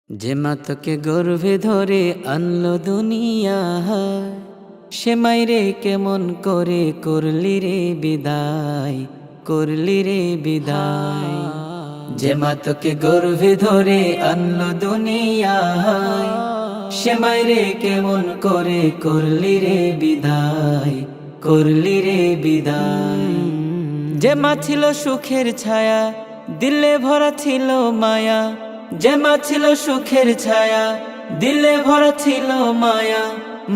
যে মা তোকে গর্ভে ধরে আনলো দুনিয়ায়, সে মাইরে কেমন করে করলি রে বিদায়, করলি রে বিদায়। যে মা তোকে গর্ভে ধরে আনলো দুনিয়ায়, সে মাইরে কেমন করে করলি রে বিদায়, করলি রে বিদায়। যে মা ছিল সুখের ছায়া, দিলে ভরা ছিল মায়া। যে মা ছিল সুখের ছায়া, দিলে ভরা ছিল মায়া।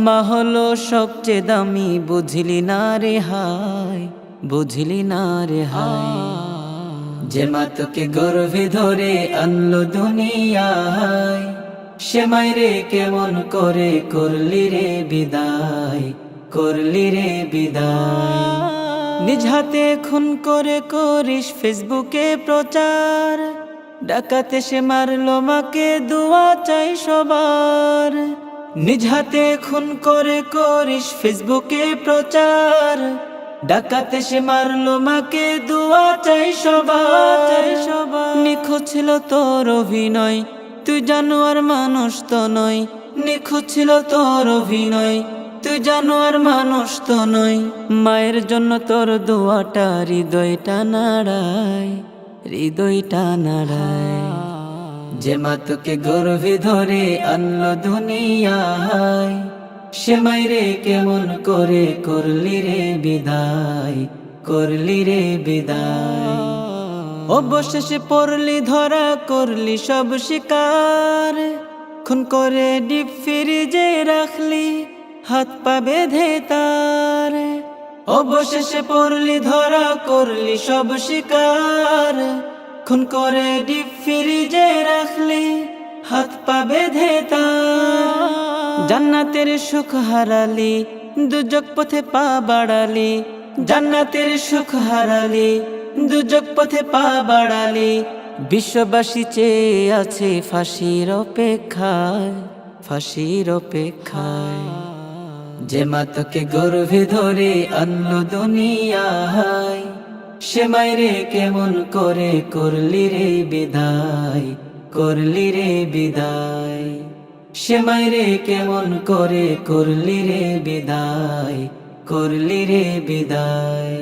মা হলো সবচেয়ে দামি, বুঝলি না রে হায়, বুঝলি না রে হায়। যে মা তোকে গর্ভে ধরে আনলো দুনিয়ায়, সে মাইরে কেমন করে করলি রে বিদায়, করলি রে বিদায়। নিজ হাতে খুন করে করিস ফেসবুকে প্রচার, ডাকাতে সে মারলো মাকে, দোয়া চাই সবার। নিজ হাতে খুন করে করিস ফেসবুকে প্রচার, ডাকাতে সে মারলো মাকে, দোয়া চাই সবার। নিখোঁজ ছিল তোর অভিনয়, তুই জানোয়ার মানুষ তো নয়। নিখোঁজ ছিল তোর অভিনয়, তুই জানোয়ার মানুষ তো নয়। মায়ের জন্য তোর দোয়াটা হৃদয়টা নাড়ায়, হৃদয়টা নাড়ায়। যে মা তোকে গর্ভে ধরে আনলো দুনিয়ায়, সে মাইরে কেমন করে করলি রে বিদায়, করলি রে বিদায়। অবশেষে পড়লি ধরা, করলি সব শিকার। খুন করে ডিপ ফ্রিজে রাখলি, হাত পা বেঁধে তার। অবশেষে পড়লি ধরা, করলি সব শিকার। খুন করে ডিপ ফ্রিজে রাখলি, হাত পা বেঁধে তার। জান্নাতের সুখ হারালি, দুজক পথে পা বাড়ালি। জান্নাতের সুখ হারালি, দুজক পথে পা বাড়ালি। বিশ্ববাসী চেয়ে আছে ফাঁসির অপেক্ষায়, ফাঁসির অপেক্ষায়। যে মা তোকে গর্ভে ধরে আনলো দুনিয়ায়, সে মাইরে কেমন করে করলি রে বিদায়, করলি রে বিদায়। সে মাইরে কেমন করে করলি রে বিদায়, করলি রে বিদায়।